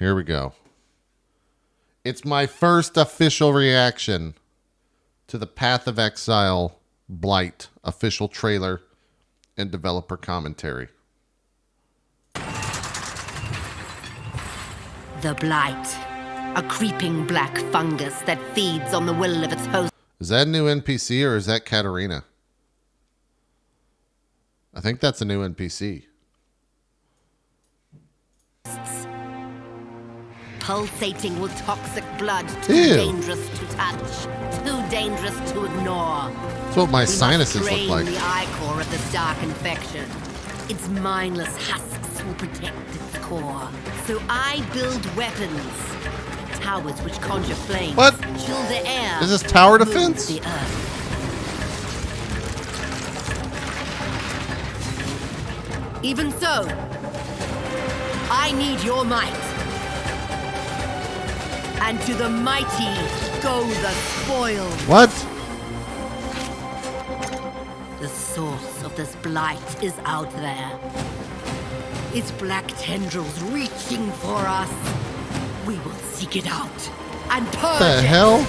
Here we go. It's my first official reaction to the Path of Exile Blight official trailer and developer commentary. The Blight, a creeping black fungus that feeds on the will of its host. Is that a new NPC or is that Katarina? I think that's a new NPC. Pulsating with toxic blood, too Ew. dangerous to touch, too dangerous to ignore. That's what my sinuses look like. The ichor of this dark infection. Its mindless husks will protect its core. So I build weapons. Towers which conjure flames. What? Chill the air. Is this tower move defense? The earth. Even so, I need your might. And to the mighty go the spoils. What? The source of this blight is out there. Its black tendrils reaching for us. We will seek it out and purge What the it. hell?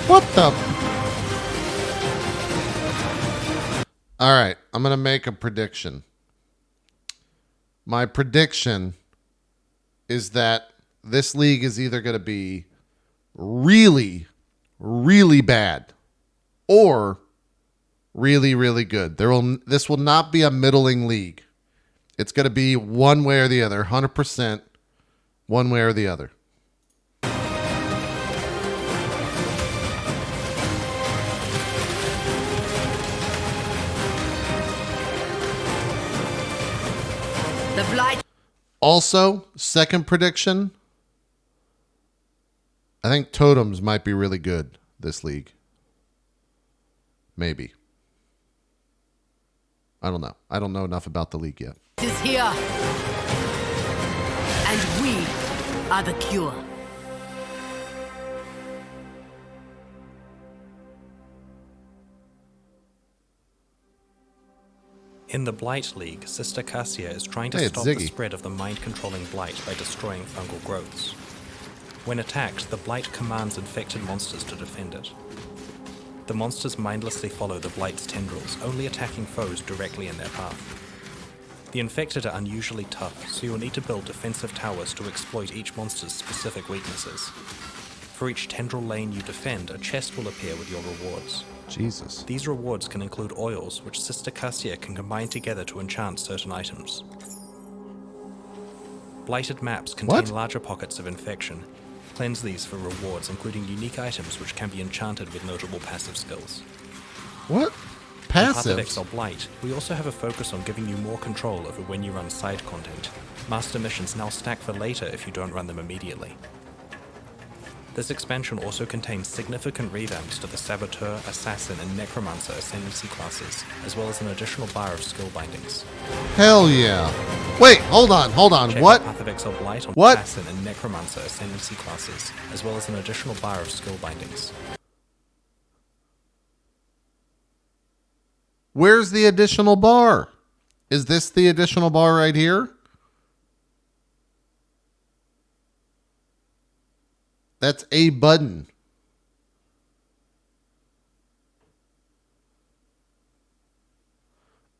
What the? All right, I'm going to make a prediction. My prediction is that this league is either going to be really, really bad or really, really good. This will not be a middling league. It's going to be one way or the other, 100% one way or the other. The blight. Also, second prediction, I think totems might be really good this league. Maybe. I don't know. I don't know enough about the league yet. Is here. And we are the cure. In the Blight League, Sister Cassia is trying to stop the spread of the mind-controlling Blight by destroying fungal growths. When attacked, the Blight commands infected monsters to defend it. The monsters mindlessly follow the Blight's tendrils, only attacking foes directly in their path. The infected are unusually tough, so you'll need to build defensive towers to exploit each monster's specific weaknesses. For each tendril lane you defend, a chest will appear with your rewards. Jesus. These rewards can include oils, which Sister Cassia can combine together to enchant certain items. Blighted maps contain larger pockets of infection. Cleanse these for rewards, including unique items which can be enchanted with notable passive skills. What? In Path of Passives? Exile Blight, we also have a focus on giving you more control over when you run side content. Master missions now stack for later if you don't run them immediately. This expansion also contains significant revamps to the Saboteur, Assassin, and Necromancer Ascendancy classes, as well as an additional bar of skill bindings. Hell yeah. Wait, hold on. Check What? out Path of Exile Blight on What? Assassin and Necromancer Ascendancy classes, as well as an additional bar of skill bindings. Where's the additional bar? Is this the additional bar right here? That's a button.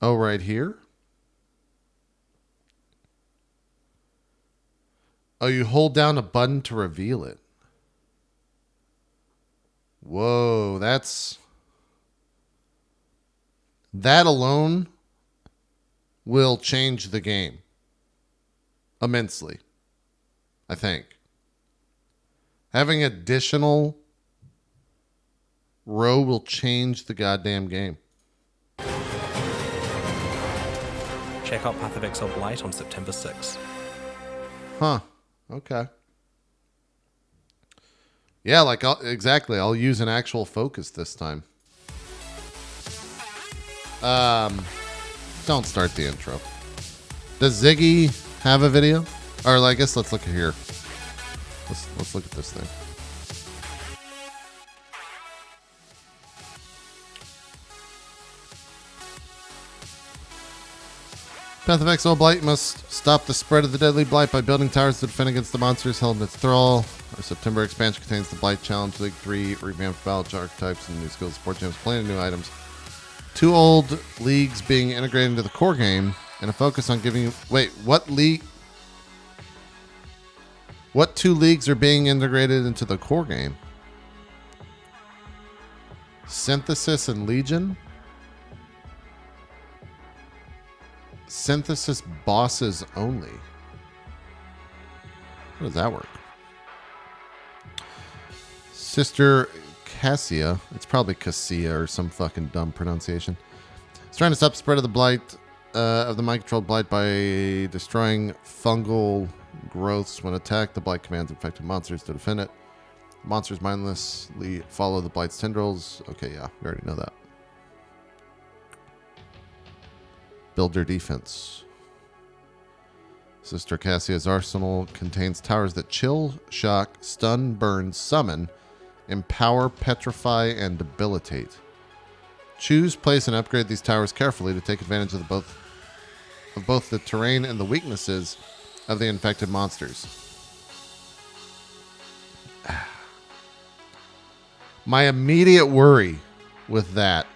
Oh, right here? Oh, you hold down a button to reveal it. Whoa, that alone will change the game immensely, I think. Having additional row will change the goddamn game. Check out Path of Exile Blight on September 6th. Huh. Okay. Yeah, like exactly. I'll use an actual focus this time. Don't start the intro. Does Ziggy have a video? Or I guess let's look here. Let's look at this thing. Path of Exile Blight must stop the spread of the deadly Blight by building towers to defend against the monsters held in its thrall. Our September expansion contains the Blight Challenge League 3, revamped battle archetypes, and new skills, support gems, plenty of new items. 2 old leagues being integrated into the core game, and a focus on giving you... Wait, what league... What 2 leagues are being integrated into the core game? Synthesis and Legion? Synthesis bosses only. How does that work? Sister Cassia. It's probably Cassia or some fucking dumb pronunciation. It's trying to stop the spread of the blight, of the mind-controlled blight by destroying fungal growths. When attacked, the blight commands infected monsters to defend it. Monsters mindlessly follow the blight's tendrils. Okay, yeah, we already know that. Build their defense. Sister Cassia's arsenal contains towers that chill, shock, stun, burn, summon, empower, petrify, and debilitate. Choose, place, and upgrade these towers carefully to take advantage of both the terrain and the weaknesses of the infected monsters. My immediate worry with that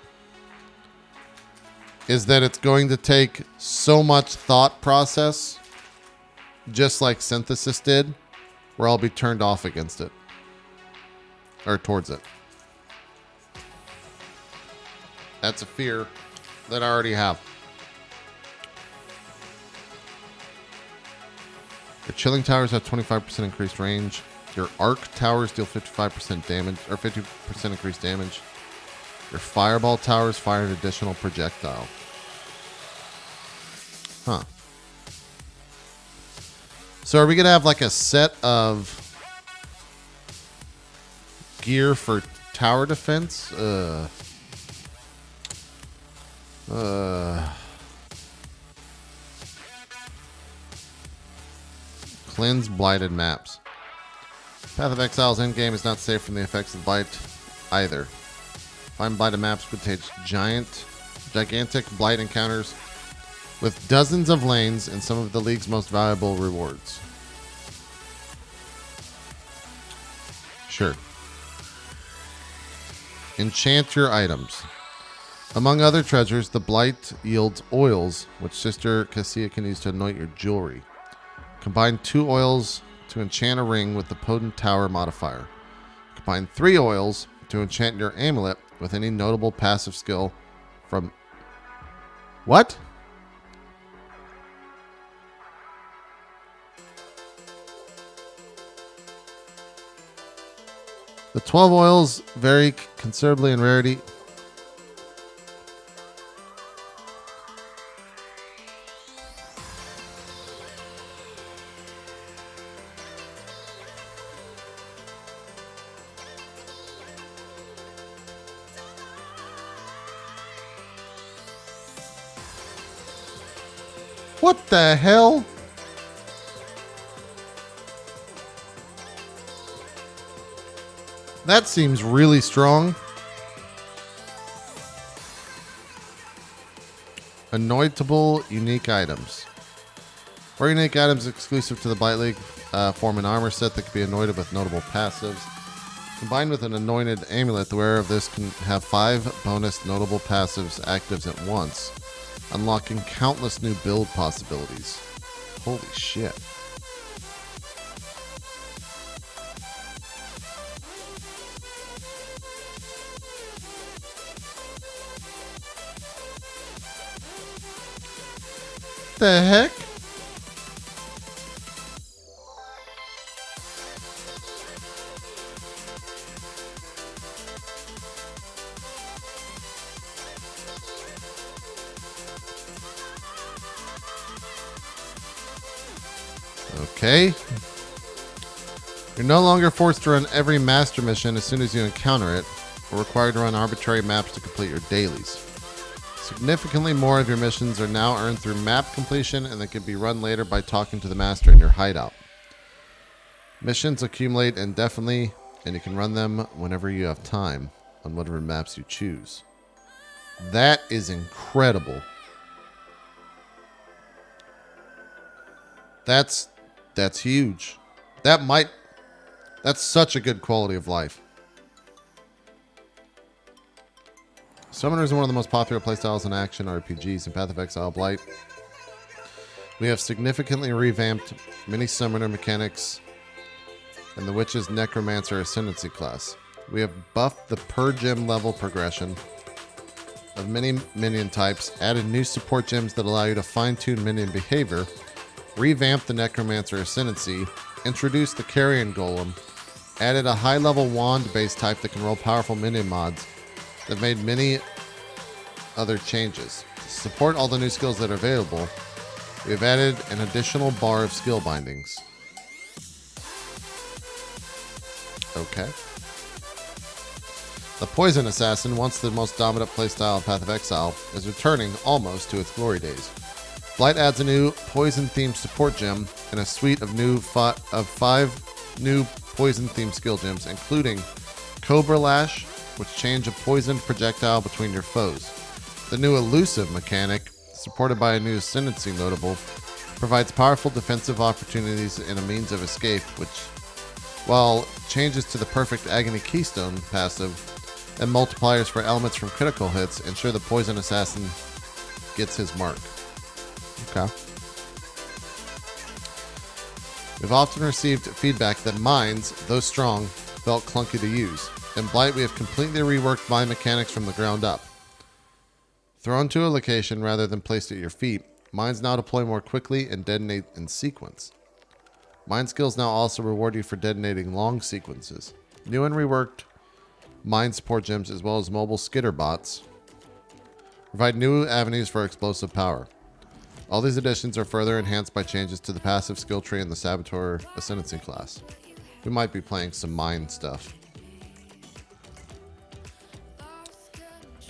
is that it's going to take so much thought process, just like Synthesis did, where I'll be turned off against it. Or towards it. That's a fear that I already have. Your chilling towers have 25% increased range. Your arc towers deal 55% damage, or 50% increased damage. Your fireball towers fire an additional projectile. Huh. So are we going to have like a set of gear for tower defense? Cleanse blighted maps. Path of Exile's endgame is not safe from the effects of Blight either. Find blighted maps contain gigantic blight encounters with dozens of lanes and some of the league's most valuable rewards. Sure. Enchant your items. Among other treasures, the blight yields oils, which Sister Cassia can use to anoint your jewelry. Combine 2 oils to enchant a ring with the potent tower modifier. Combine 3 oils to enchant your amulet with any notable passive skill from... What? The 12 oils vary considerably in rarity. What the hell? That seems really strong. Anointable unique items. 4 unique items exclusive to the Blight League form an armor set that can be anointed with notable passives. Combined with an anointed amulet, the wearer of this can have 5 bonus notable passives actives at once, unlocking countless new build possibilities. Holy shit. The heck? Okay. You're no longer forced to run every master mission as soon as you encounter it, or required to run arbitrary maps to complete your dailies. Significantly more of your missions are now earned through map completion, and they can be run later by talking to the master in your hideout. Missions accumulate indefinitely, and you can run them whenever you have time on whatever maps you choose. That is incredible. That's huge. That's such a good quality of life. Summoners are one of the most popular playstyles in action RPGs in Path of Exile Blight. We have significantly revamped many summoner mechanics and the Witch's Necromancer Ascendancy class. We have buffed the per gem level progression of many minion types, added new support gems that allow you to fine-tune minion behavior, revamped the Necromancer Ascendancy, introduced the Carrion Golem, added a high-level wand-based type that can roll powerful minion mods, that made many other changes. To support all the new skills that are available, we have added an additional bar of skill bindings. Okay. The Poison Assassin, once the most dominant playstyle of Path of Exile, is returning almost to its glory days. Blight adds a new poison-themed support gem and a suite of five new poison-themed skill gems, including Cobra Lash, which change a poisoned projectile between your foes. The new Elusive mechanic, supported by a new Ascendancy notable, provides powerful defensive opportunities and a means of escape, which, while changes to the Perfect Agony Keystone passive and multipliers for elements from critical hits, ensure the Poison Assassin gets his mark. Okay. We've often received feedback that mines, though strong, felt clunky to use. In Blight, we have completely reworked mine mechanics from the ground up. Thrown to a location rather than placed at your feet, mines now deploy more quickly and detonate in sequence. Mine skills now also reward you for detonating long sequences. New and reworked mine support gems as well as mobile skitter bots provide new avenues for explosive power. All these additions are further enhanced by changes to the passive skill tree in the Saboteur Ascendancy class. We might be playing some mine stuff.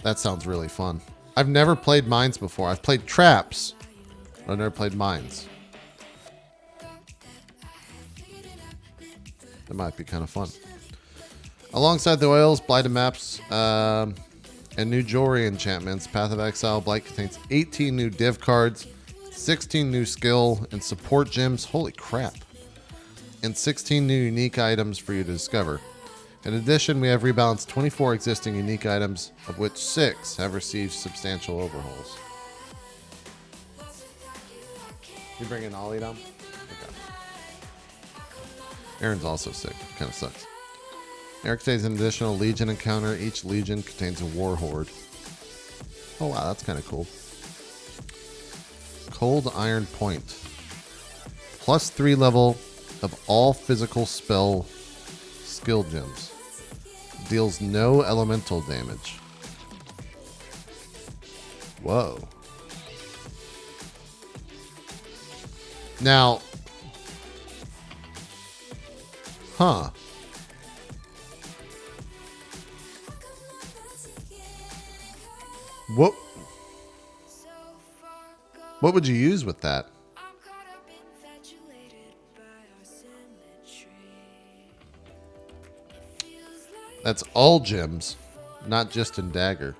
That sounds really fun. I've never played mines before. I've played traps, but I've never played mines. That might be kind of fun. Alongside the oils, blighted maps, and new jewelry enchantments, Path of Exile Blight contains 18 new div cards, 16 new skill and support gems, holy crap, and 16 new unique items for you to discover. In addition, we have rebalanced 24 existing unique items, of which 6 have received substantial overhauls. You bringing Ollie down? Okay. Aaron's also sick. Kind of sucks. Eric stays an additional Legion encounter. Each Legion contains a war horde. Oh wow, that's kind of cool. Cold Iron Point. +3 level of all physical spell skill gems. Deals no elemental damage. Whoa. Now. Huh. What would you use with that? That's all gems, not just in dagger.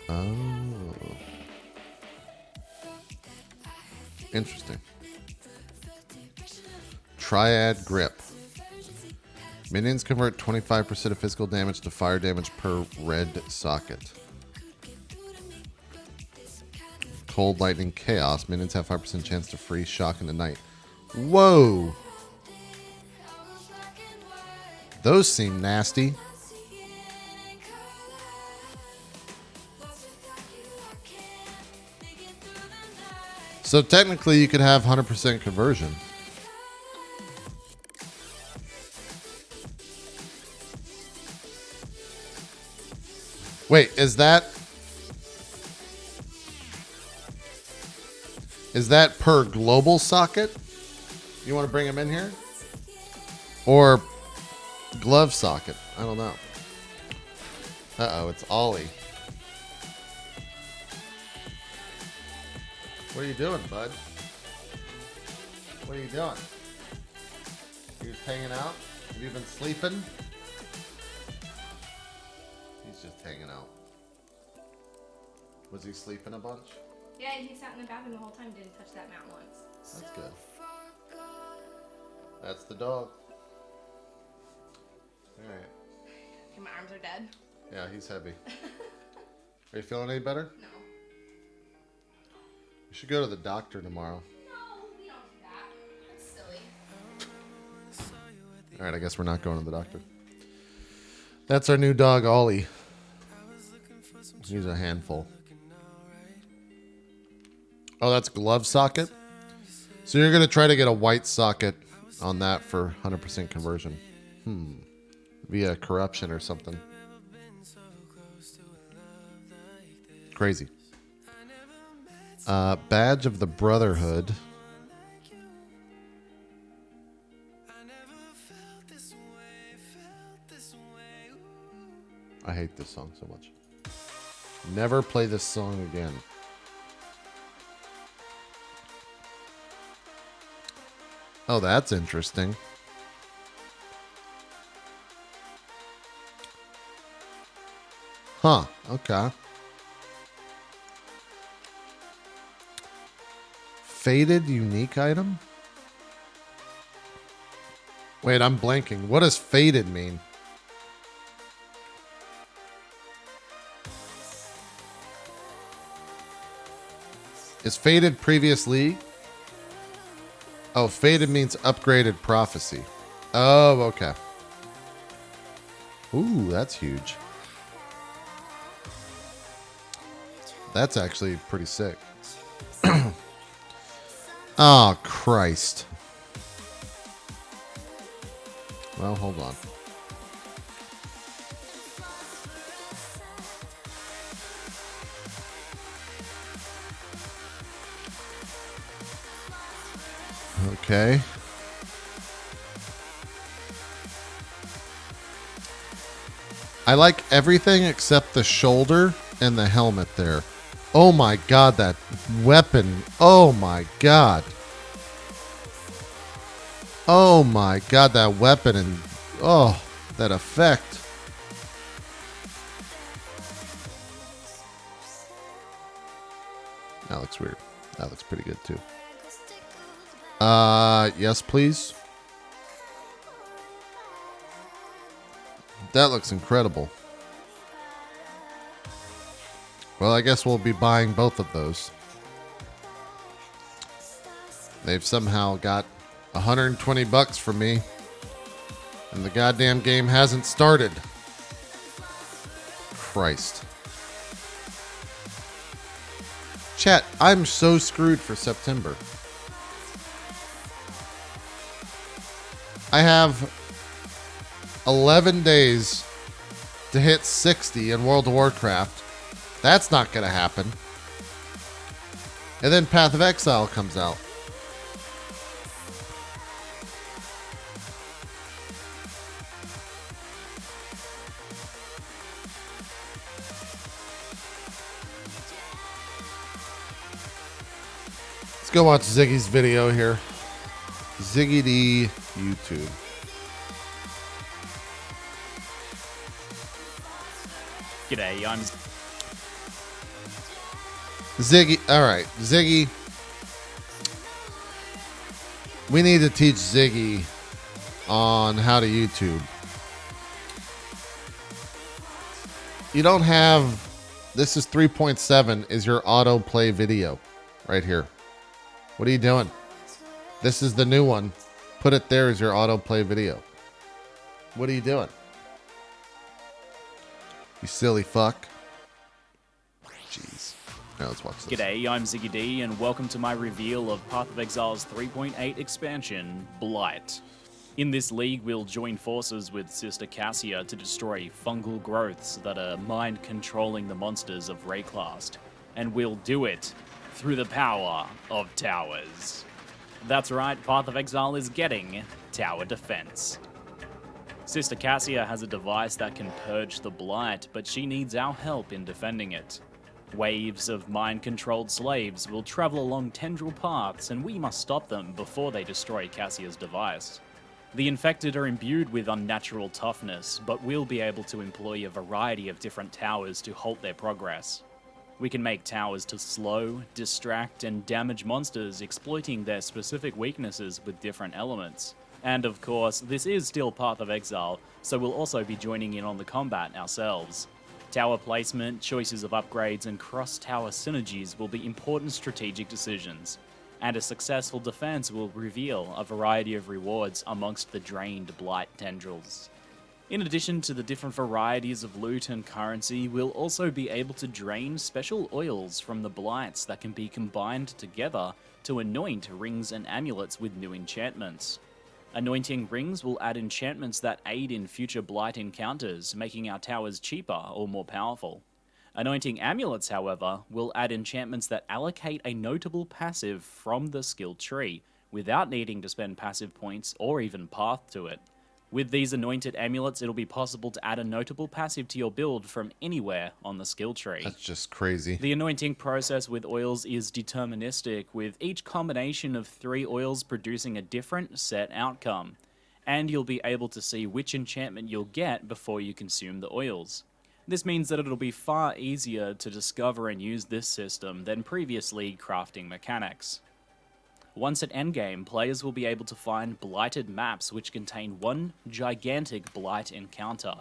Oh. Interesting. Triad Grip. Minions convert 25% of physical damage to fire damage per red socket. Cold Lightning Chaos. Minions have 5% chance to freeze, shock, in the night. Whoa! Those seem nasty. So technically you could have 100% conversion. Wait, is that per global socket? You want to bring him in here? Or glove socket? I don't know. Uh-oh, it's Ollie. What are you doing, bud? What are you doing? You just hanging out? Have you been sleeping? He's just hanging out. Was he sleeping a bunch? Yeah, he sat in the bathroom the whole time, didn't touch that mat once. That's good. That's the dog. Alright. Okay, my arms are dead. Yeah, he's heavy. Are you feeling any better? No. You should go to the doctor tomorrow. No, we don't do that. That's silly. Alright, I guess we're not going to the doctor. That's our new dog, Ollie. He's a handful. Oh, that's glove socket? So you're going to try to get a white socket on that for 100% conversion. Via corruption or something. Crazy. Badge of the Brotherhood. I hate this song so much. Never play this song again. Oh, that's interesting. Huh, okay. Faded unique item? Wait, I'm blanking. What does faded mean? Is faded previous league? Oh, faded means upgraded prophecy. Oh, okay. Ooh, that's huge. That's actually pretty sick. Oh, Christ. Well, hold on. Okay. I like everything except the shoulder and the helmet there. Oh my god, that weapon. Oh my god. Oh my god, that weapon and oh, that effect. That looks weird. That looks pretty good too. Yes, please. That looks incredible. Well, I guess we'll be buying both of those. They've somehow got 120 bucks from me, and the goddamn game hasn't started. Christ. Chat, I'm so screwed for September. I have 11 days to hit 60 in World of Warcraft. That's not going to happen. And then Path of Exile comes out. Let's go watch Ziggy's video here. ZiggyD YouTube. G'day, I'm Ziggy. Alright, Ziggy. We need to teach Ziggy on how to YouTube. You don't have... This is 3.7 is your autoplay video. Right here. What are you doing? This is the new one. Put it there as your autoplay video. What are you doing? You silly fuck. Jeez. Now let's watch this. G'day, I'm ZiggyD, and welcome to my reveal of Path of Exile's 3.8 expansion, Blight. In this league, we'll join forces with Sister Cassia to destroy fungal growths that are mind-controlling the monsters of Rayclast. And we'll do it through the power of towers. That's right, Path of Exile is getting tower defense. Sister Cassia has a device that can purge the Blight, but she needs our help in defending it. Waves of mind-controlled slaves will travel along tendril paths, and we must stop them before they destroy Cassia's device. The infected are imbued with unnatural toughness, but we'll be able to employ a variety of different towers to halt their progress. We can make towers to slow, distract, and damage monsters, exploiting their specific weaknesses with different elements. And of course, this is still Path of Exile, so we'll also be joining in on the combat ourselves. Tower placement, choices of upgrades, and cross-tower synergies will be important strategic decisions, and a successful defense will reveal a variety of rewards amongst the drained Blight tendrils. In addition to the different varieties of loot and currency, we'll also be able to drain special oils from the Blights that can be combined together to anoint rings and amulets with new enchantments. Anointing rings will add enchantments that aid in future Blight encounters, making our towers cheaper or more powerful. Anointing amulets, however, will add enchantments that allocate a notable passive from the skill tree, without needing to spend passive points or even path to it. With these anointed amulets, it'll be possible to add a notable passive to your build from anywhere on the skill tree. That's just crazy. The anointing process with oils is deterministic, with each combination of 3 oils producing a different set outcome, and you'll be able to see which enchantment you'll get before you consume the oils. This means that it'll be far easier to discover and use this system than previously crafting mechanics. Once at endgame, players will be able to find blighted maps which contain one gigantic blight encounter.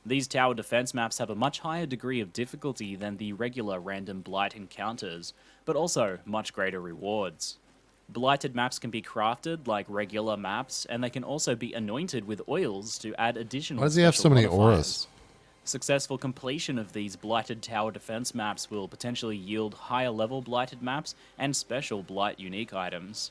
These tower defense maps have a much higher degree of difficulty than the regular random blight encounters, but also much greater rewards. Blighted maps can be crafted like regular maps, and they can also be anointed with oils to add additional Why does he have so special many modifiers. auras? Successful completion of these blighted tower defense maps will potentially yield higher level blighted maps and special blight unique items.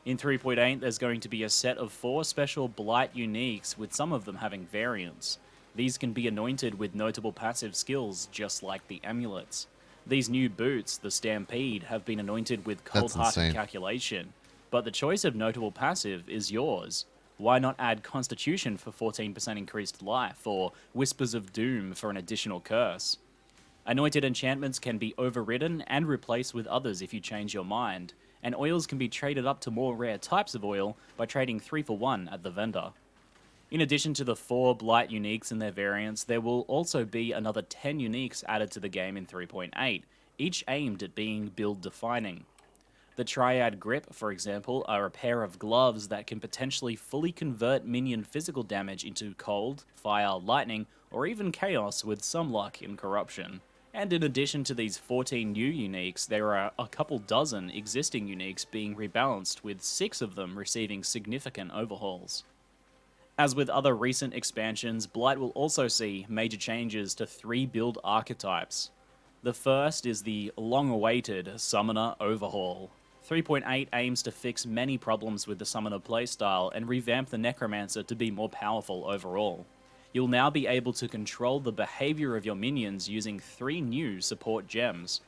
In 3.8, there's going to be a set of 4 special blight uniques, with some of them having variants. These can be anointed with notable passive skills, just like the amulets. These new boots, the Stampede, have been anointed with cold-hearted calculation, but the choice of notable passive is yours. Why not add Constitution for 14% increased life, or Whispers of Doom for an additional curse? Anointed enchantments can be overridden and replaced with others if you change your mind, and oils can be traded up to more rare types of oil by trading 3 for 1 at the vendor. In addition to the 4 Blight uniques and their variants, there will also be another 10 uniques added to the game in 3.8, each aimed at being build-defining. The Triad Grip, for example, are a pair of gloves that can potentially fully convert minion physical damage into cold, fire, lightning, or even chaos with some luck in corruption. And in addition to these 14 new uniques, there are a couple dozen existing uniques being rebalanced, with 6 of them receiving significant overhauls. As with other recent expansions, Blight will also see major changes to 3 build archetypes. The first is the long-awaited Summoner Overhaul. 3.8 aims to fix many problems with the Summoner playstyle and revamp the Necromancer to be more powerful overall. You'll now be able to control the behavior of your minions using 3 new support gems.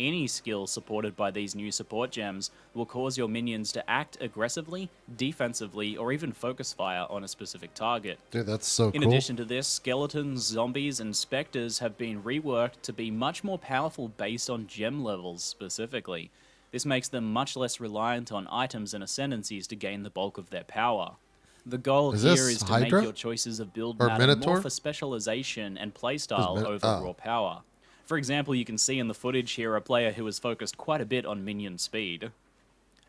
Any skill supported by these new support gems will cause your minions to act aggressively, defensively, or even focus fire on a specific target. Dude, that's so cool. In addition to this, skeletons, zombies, and specters have been reworked to be much more powerful based on gem levels specifically. This makes them much less reliant on items and ascendancies to gain the bulk of their power. The goal here is to make your choices of build matter more for specialization and playstyle over raw power. For example, you can see in the footage here a player who has focused quite a bit on minion speed.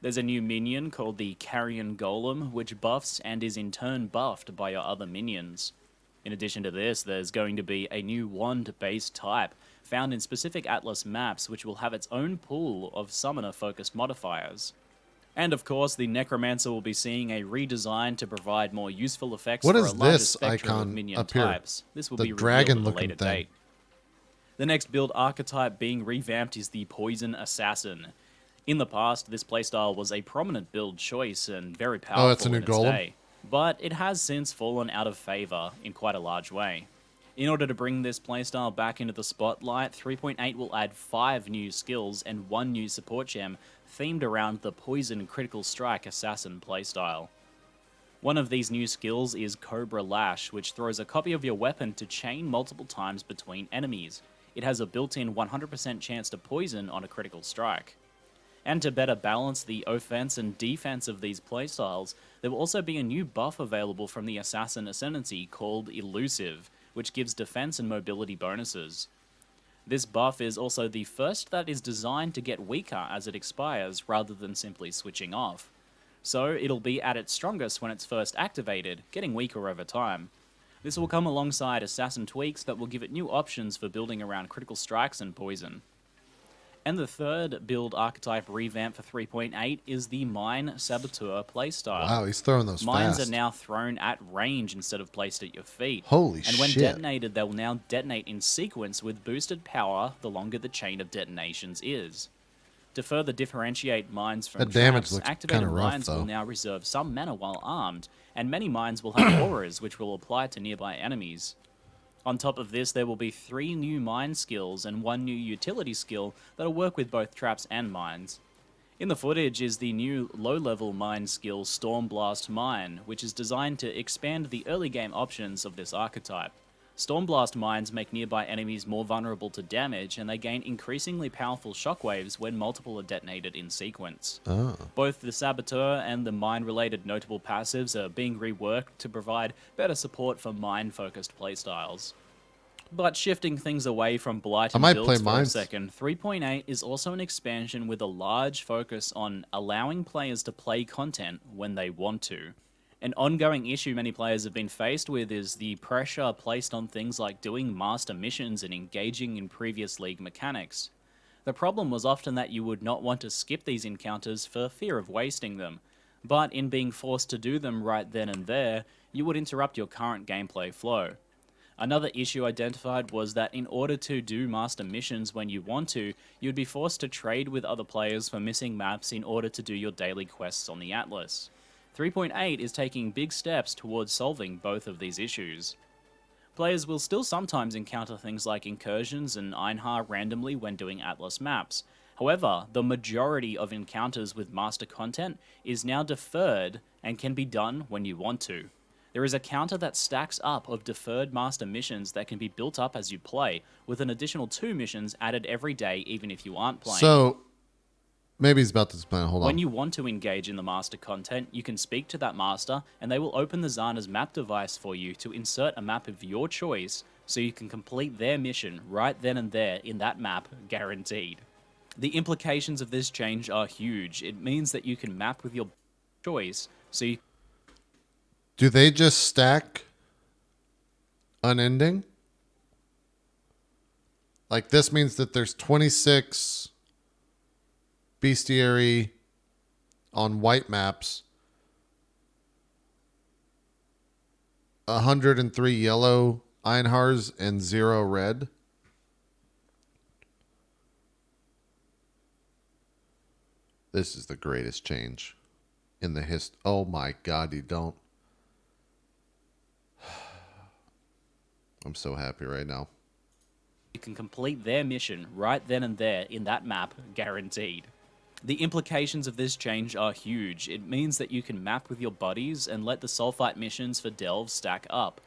There's a new minion called the Carrion Golem, which buffs and is in turn buffed by your other minions. In addition to this, there's going to be a new wand-based type, found in specific Atlas maps, which will have its own pool of summoner-focused modifiers. And of course, the Necromancer will be seeing a redesign to provide more useful effects for a larger spectrum of minion types. This will be revealed at a later date. The next build archetype being revamped is the Poison Assassin. In the past, this playstyle was a prominent build choice and very powerful in its day, but it has since fallen out of favor in quite a large way. In order to bring this playstyle back into the spotlight, 3.8 will add 5 new skills and 1 new support gem themed around the Poison Critical Strike Assassin playstyle. One of these new skills is Cobra Lash, which throws a copy of your weapon to chain multiple times between enemies. It has a built-in 100% chance to poison on a critical strike. And to better balance the offense and defense of these playstyles, there will also be a new buff available from the Assassin Ascendancy called Elusive, which gives defense and mobility bonuses. This buff is also the first that is designed to get weaker as it expires rather than simply switching off. So it'll be at its strongest when it's first activated, getting weaker over time. This will come alongside assassin tweaks that will give it new options for building around critical strikes and poison. And the third build archetype revamp for 3.8 is the Mine Saboteur playstyle. Wow, he's throwing those Mines fast. are now thrown at range instead of placed at your feet. Holy shit. And when detonated, they will now detonate in sequence with boosted power the longer the chain of detonations is. To further differentiate mines from traps, activated mines will now reserve some mana while armed, and many mines will have auras which will apply to nearby enemies. On top of this, there will be 3 new mine skills and 1 new utility skill that'll work with both traps and mines. In the footage is the new low-level mine skill Stormblast Mine, which is designed to expand the early game options of this archetype. Stormblast mines make nearby enemies more vulnerable to damage, and they gain increasingly powerful shockwaves when multiple are detonated in sequence. Both the Saboteur and the mine-related notable passives are being reworked to provide better support for mine-focused playstyles. But shifting things away from Blight and builds for a second, 3.8 is also an expansion with a large focus on allowing players to play content when they want to. An ongoing issue many players have been faced with is the pressure placed on things like doing master missions and engaging in previous league mechanics. The problem was often that you would not want to skip these encounters for fear of wasting them, but in being forced to do them right then and there, you would interrupt your current gameplay flow. Another issue identified was that in order to do master missions when you want to, you'd be forced to trade with other players for missing maps in order to do your daily quests on the Atlas. 3.8 is taking big steps towards solving both of these issues. Players will still sometimes encounter things like incursions and Einhar randomly when doing Atlas maps. However, the majority of encounters with master content is now deferred and can be done when you want to. There is a counter that stacks up of deferred master missions that can be built up as you play, with an additional 2 missions added every day even if you aren't playing. So, maybe he's about to explain. Hold on. When you want to engage in the master content, you can speak to that master, and they will open the Zana's map device for you to insert a map of your choice, so you can complete their mission right then and there in that map, guaranteed. The implications of this change are huge. It means that you can map with your choice, so you... Do they just stack unending? Like, this means that there's 26 bestiary on white maps, 103 yellow Einhars, and 0 red. This is the greatest change in the history. Oh my God, you don't. I'm so happy right now. You can complete their mission right then and there in that map, guaranteed. The implications of this change are huge. It means that you can map with your buddies and let the sulfite missions for delve stack up.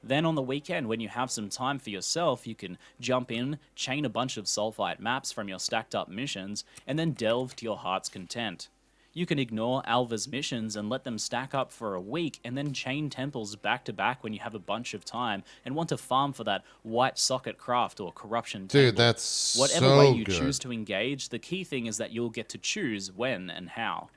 Then on the weekend, when you have some time for yourself, you can jump in, chain a bunch of sulfite maps from your stacked up missions, and then delve to your heart's content. You can ignore Alva's missions and let them stack up for a week, and then chain temples back to back when you have a bunch of time and want to farm for that white socket craft or corruption temple. Dude, that's whatever way you choose to engage, the key thing is that you'll get to choose when and how.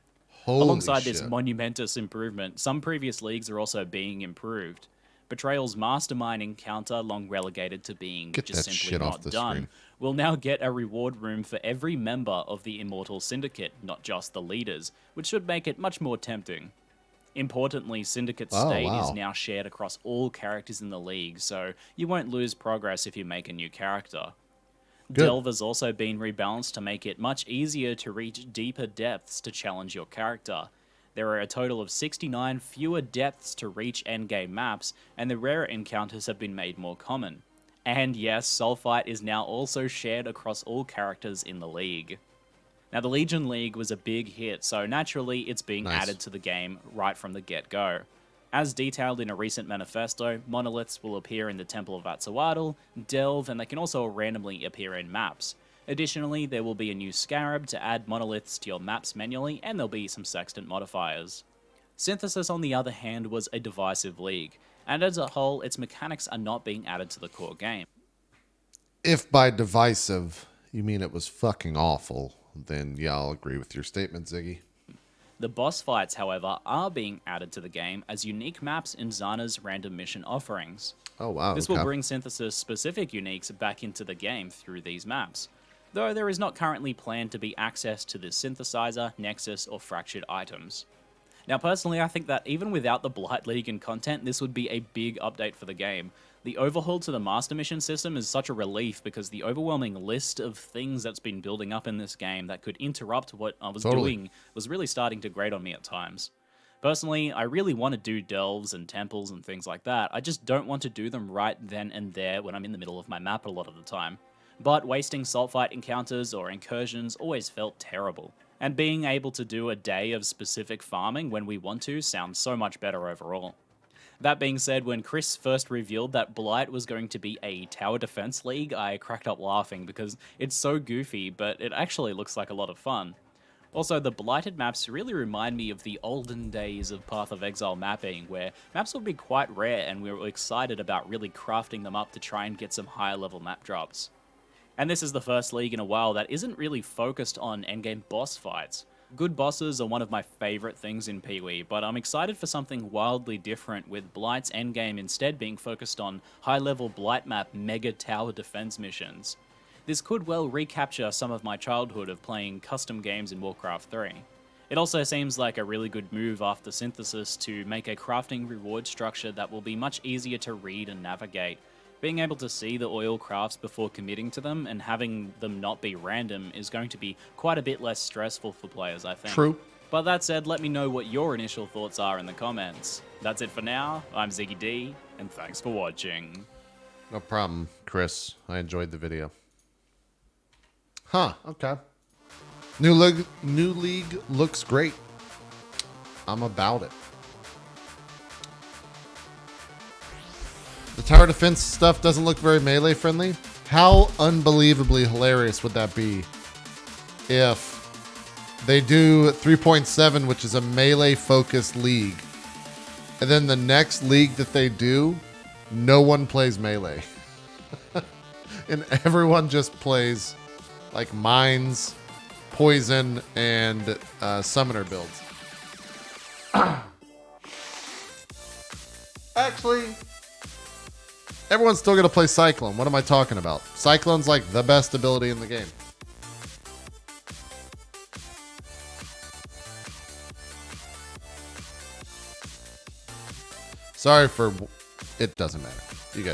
Alongside this monumentous improvement, some previous leagues are also being improved. Betrayal's mastermind encounter, long relegated to being just simply not done, will now get a reward room for every member of the Immortal Syndicate, not just the leaders, which should make it much more tempting. Importantly, Syndicate's state is now shared across all characters in the league, so you won't lose progress if you make a new character. Delve has also been rebalanced to make it much easier to reach deeper depths to challenge your character. There are a total of 69 fewer depths to reach endgame maps, and the rarer encounters have been made more common. And yes, Sulfite is now also shared across all characters in the league. Now, the Legion League was a big hit, so naturally it's being added to the game right from the get-go. As detailed in a recent manifesto, monoliths will appear in the Temple of Atzoatl, Delve, and they can also randomly appear in maps. Additionally, there will be a new Scarab to add monoliths to your maps manually, and there'll be some sextant modifiers. Synthesis, on the other hand, was a divisive league, and as a whole, its mechanics are not being added to the core game. If by divisive you mean it was fucking awful, then yeah, I'll agree with your statement, Ziggy. The boss fights, however, are being added to the game as unique maps in Zana's random mission offerings. Oh, wow. This will bring Synthesis-specific uniques back into the game through these maps, though there is not currently planned to be access to the Synthesizer, Nexus, or Fractured items. Now, personally, I think that even without the Blight League and content, this would be a big update for the game. The overhaul to the Master Mission system is such a relief because the overwhelming list of things that's been building up in this game that could interrupt what I was doing was really starting to grate on me at times. Personally, I really want to do delves and temples and things like that. I just don't want to do them right then and there when I'm in the middle of my map a lot of the time. But wasting salt fight encounters or incursions always felt terrible. And being able to do a day of specific farming when we want to sounds so much better overall. That being said, when Chris first revealed that Blight was going to be a tower defense league, I cracked up laughing because it's so goofy, but it actually looks like a lot of fun. Also, the blighted maps really remind me of the olden days of Path of Exile mapping, where maps would be quite rare and we were excited about really crafting them up to try and get some higher level map drops. And this is the first league in a while that isn't really focused on endgame boss fights. Good bosses are one of my favourite things in PoE, but I'm excited for something wildly different, with Blight's endgame instead being focused on high-level Blight map mega tower defense missions. This could well recapture some of my childhood of playing custom games in Warcraft 3. It also seems like a really good move after Synthesis to make a crafting reward structure that will be much easier to read and navigate. Being able to see the oil crafts before committing to them and having them not be random is going to be quite a bit less stressful for players, I think. True. But that said, let me know what your initial thoughts are in the comments. That's it for now. I'm ZiggyD, and thanks for watching. No problem, Chris. I enjoyed the video. Huh, okay. New league looks great. I'm about it. The tower defense stuff doesn't look very melee friendly. How unbelievably hilarious would that be if they do 3.7, which is a melee focused league, and then the next league that they do, no one plays melee. And everyone just plays like mines, poison, and summoner builds. Actually, everyone's still going to play Cyclone. What am I talking about? Cyclone's like the best ability in the game. Sorry for... It doesn't matter.